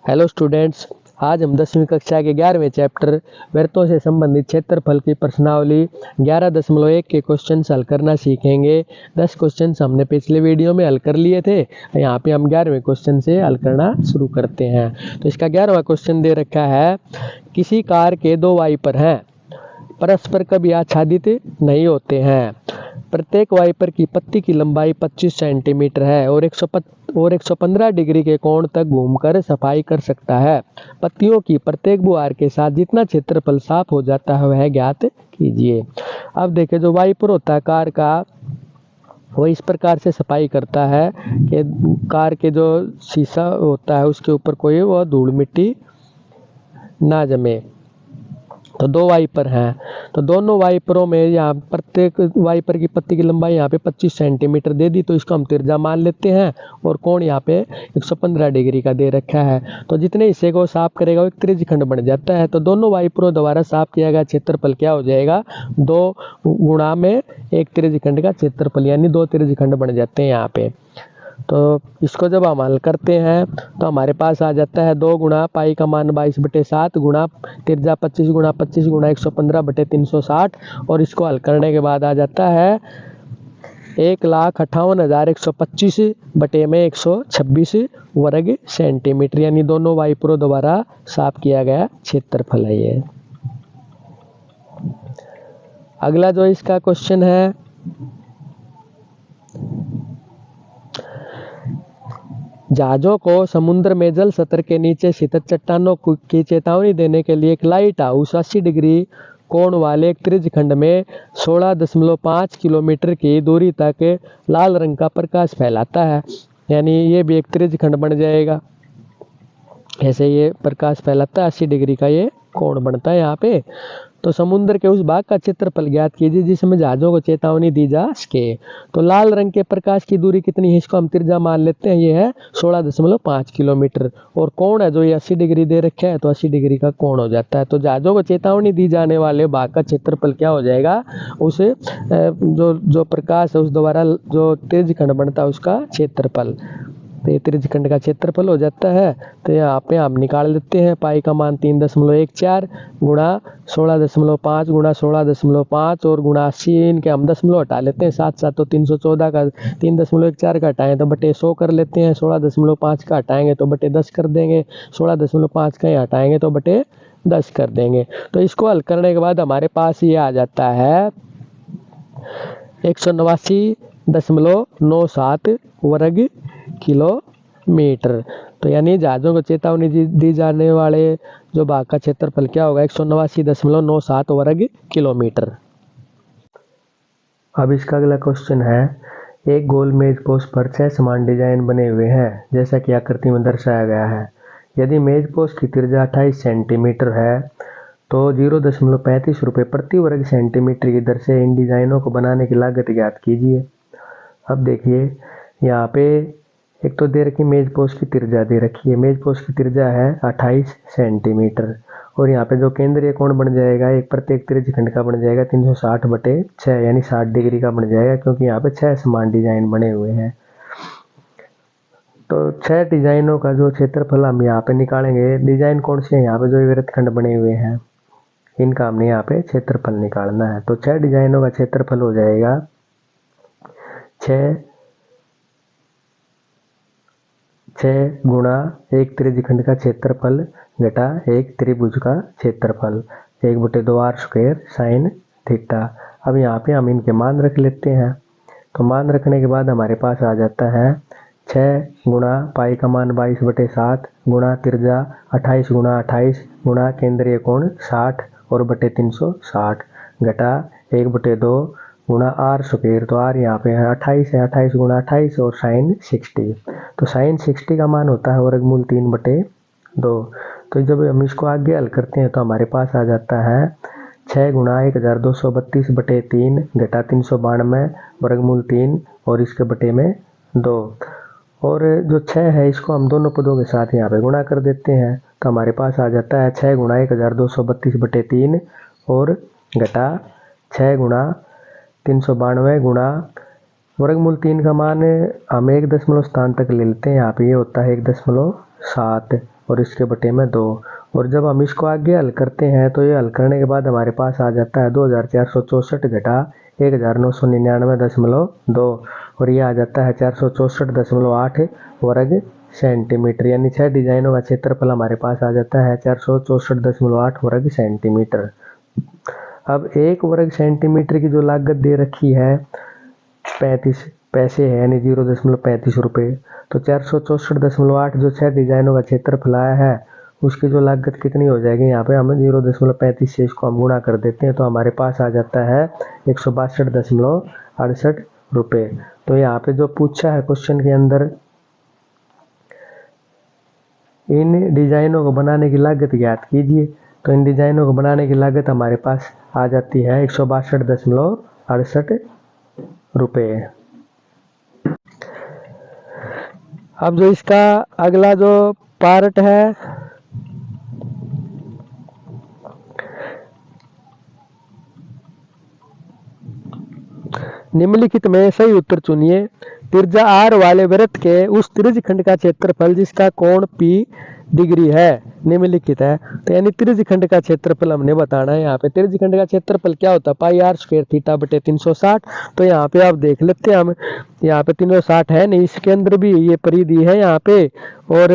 Hello students, आज हम 10वीं कक्षा के 11वें चैप्टर वृत्तों से संबंधित क्षेत्रफल की प्रश्नावली 11.1 के क्वेश्चन हल करना सीखेंगे। 10 क्वेश्चन हमने पिछले वीडियो में हल कर लिए थे। यहाँ पे हम 11वें क्वेश्चन से हल करना शुरू करते हैं। तो इसका 11वां क्वेश्चन दे रखा है, किसी कार के 2 वाइपर हैं, परस्पर कभी आच्छादित नहीं होते हैं। प्रत्येक वाइपर की पत्ती की लंबाई 25 सेंटीमीटर है और 115 डिग्री के कोण तक घूमकर सफाई कर सकता है। पत्तियों की प्रत्येक बुआर के साथ जितना क्षेत्रफल साफ हो जाता है वह ज्ञात कीजिए। अब देखिए, जो वाइपर होता है कार का, वो इस प्रकार से सफाई करता है कि कार के जो शीशा होता है उसके ऊपर कोई वह धूल मिट्टी ना जमे। तो 2 वाइपर हैं, तो दोनों वाइपरों में यहाँ प्रत्येक वाइपर की पत्ती की लंबाई यहाँ पे 25 सेंटीमीटर दे दी, तो इसको हम तिरछा मान लेते हैं और कोण यहाँ पे 115 डिग्री का दे रखा है। तो जितने हिस्से को साफ करेगा वो एक त्रिज्यखंड बन जाता है। तो दोनों वाइपरों द्वारा साफ किया गया क्षेत्रफल क्या हो जाएगा, 2 गुणा में एक त्रिज्यखंड का क्षेत्रफल, यानी 2 त्रिज्यखंड बन जाते हैं यहाँ पे। तो इसको जब हम हल करते हैं तो हमारे पास आ जाता है 2 गुणा पाई का मान 22/7 गुणा तिरछा 25 गुणा 25 गुणा 115/360, और इसको हल करने के बाद आ जाता है 1,58,125 बटे में 126 वर्ग सेंटीमीटर, यानी दोनों वाइपरों द्वारा साफ किया गया क्षेत्रफल है ये। अगला जो इसका क्वेश्चन है, जहाजों को समुद्र में जल स्तर के नीचे स्थित चट्टानों की चेतावनी देने के लिए एक लाइट हाउस 80 डिग्री कोण वाले एक त्रिज्यखंड में 16.5 किलोमीटर की दूरी तक लाल रंग का प्रकाश फैलाता है, यानी ये भी एक त्रिज्यखंड बन जाएगा। ऐसे ये प्रकाश फैलाता है, 80 डिग्री का ये कोण बनता है यहाँ पे। तो समुद्र के उस भाग का क्षेत्रफल ज्ञात कीजिए जिसमें जहाजों को चेतावनी दी जा सके। तो लाल रंग के प्रकाश की दूरी कितनी है, इसको हम तिरछा मान लेते हैं, ये है 16.5 किलोमीटर, और कोण है जो ये 80 डिग्री दे रखा है, तो 80 डिग्री का कोण हो जाता है। तो जहाजों को चेतावनी दी जाने वाले भाग का क्षेत्रफल क्या हो जाएगा, उस जो प्रकाश है उस द्वारा जो त्रिज्यखंड बनता है उसका क्षेत्रफल। तो ये त्रिज्यखंड का क्षेत्रफल हो जाता है। तो यहाँ पे हम निकाल लेते हैं, पाई का मान 3.14 गुणा 16.5 गुणा 16.5 और गुणा 80, इनके हम दशमलव हटा लेते हैं, 7 तो 314 का 3.14 का हटाएं तो बटे 100 कर लेते हैं, 16.5 का हटाएंगे तो बटे 10 कर देंगे, 16.5 का हटाएंगे तो बटे 10 कर देंगे। तो इसको हल करने के बाद हमारे पास ये आ जाता है 189.97 वर्ग किलोमीटर। तो यानी जहाजों को चेतावनी दी जाने वाले जो भाग का क्षेत्रफल क्या होगा, 189.97 वर्ग किलोमीटर। अब इसका अगला क्वेश्चन है, एक गोल मेज पोस्ट पर 6 समान डिजाइन बने हुए हैं जैसा कि आकृति में दर्शाया गया है। यदि मेज पोस्ट की त्रिज्या 28 सेंटीमीटर है तो 0.35 रुपये प्रति वर्ग सेंटीमीटर की दर से इन डिजाइनों को बनाने की लागत ज्ञात कीजिए। अब देखिए, यहाँ पे एक तो दे रखी मेज पोस्ट की त्रिज्या दे रखी है, मेज पोस्ट की त्रिज्या है 28 सेंटीमीटर, और यहाँ पे जो केंद्रीय कोण बन जाएगा एक प्रत्येक त्रिज्यखंड का बन जाएगा 360/6, यानी 60 डिग्री का बन जाएगा, क्योंकि यहाँ पे 6 समान डिजाइन बने हुए हैं। तो 6 डिजाइनों का जो क्षेत्रफल हम यहाँ पे निकालेंगे, डिजाइन कौन से हैं, यहाँ पे जो वृत्तखंड बने हुए हैं इनका हमने यहाँ पे क्षेत्रफल निकालना है। तो 6 डिजाइनों का क्षेत्रफल हो जाएगा 6 गुणा एक त्रिज्यखंड का क्षेत्रफल घटा एक त्रिभुज का क्षेत्रफल, 1/2r² साइन थीटा। अब यहाँ पे हम इनके मान रख लेते हैं। तो मान रखने के बाद हमारे पास आ जाता है 6 गुणा पाई का मान 22/7 गुणा त्रिज्या 28 गुणा 28 गुणा केंद्रीय कोण 60 और बटे 360 घटा 1/2 गुणा r²। तो r यहाँ पे है 28 है, 28 गुणा 28 और साइन 60। तो साइन 60 का मान होता है वर्गमूल 3/2। तो जब हम इसको आगे हल करते हैं तो हमारे पास आ जाता है 6 गुणा 1232/3 घटा 392 वर्गमूल 3 और इसके बटे में 2, और जो 6 है इसको हम दोनों पदों के साथ यहाँ पे गुणा कर देते हैं। तो हमारे पास आ जाता है 6 गुणा 1232/3 और घटा 6 गुणा 392 गुणा वर्गमूल 3 का मान हम 1 दशमलव स्थान तक ले लेते हैं, यहाँ पे ये होता है 1.7, और इसके बटे में 2। और जब हम इसको आगे हल करते हैं तो ये हल करने के बाद हमारे पास आ जाता है 2464 घटा 1999.2 और ये आ जाता है 464.8 वर्ग सेंटीमीटर, यानी 6 डिजाइनों का क्षेत्रफल हमारे पास आ जाता है 464.8 वर्ग सेंटीमीटर। अब 1 वर्ग सेंटीमीटर की जो लागत दे रखी है 35 पैसे है, यानी 0.35 रुपये। तो 464.8 जो 6 डिजाइनों का क्षेत्रफल आया है उसकी जो लागत कितनी हो जाएगी, यहाँ पे हमें 0.35 से इसको हम गुणा कर देते हैं तो हमारे पास आ जाता है 162.68 रुपये। तो यहाँ पे जो पूछा है क्वेश्चन के अंदर, इन डिजाइनों को बनाने की लागत ज्ञात कीजिए, तो इन डिजाइनों को बनाने की लागत हमारे पास आ जाती है 162.68 रुपये। अब जो इसका अगला जो पार्ट है, निम्नलिखित में सही उत्तर चुनिए। त्रिज्या r वाले वृत्त के उस त्रिज्यखंड का क्षेत्रफल जिसका कोण P डिग्री है निम्नलिखित है। तो यानी त्रिज्यखंड का क्षेत्रफल हमने बताना है। यहाँ पे त्रिज्यखंड का क्षेत्रफल क्या होता है, पाई r स्क्वायर थीटा बटे 360। तो यहाँ पे आप देख लेते हैं, हम यहाँ पे 360 है नहीं, इसके अंदर भी ये परिधि है यहाँ पे, और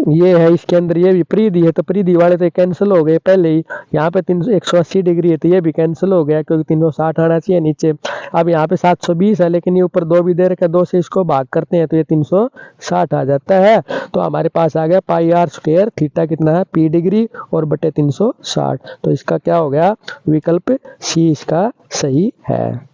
ये है इसके अंदर ये भी परिधि है, तो परिधि वाले तो कैंसिल हो गए पहले ही। यहाँ पे 180 डिग्री है तो ये भी कैंसिल हो गया क्योंकि 360 आना चाहिए नीचे। अब यहाँ पे 720 है लेकिन ये ऊपर 2 भी दे रखा है, 2 से इसको भाग करते हैं तो ये 360 आ जाता है। तो हमारे पास आ गया पाई r स्क्वायर थीटा कितना है P डिग्री और बटे 360। तो इसका क्या हो गया, विकल्प सी इसका सही है।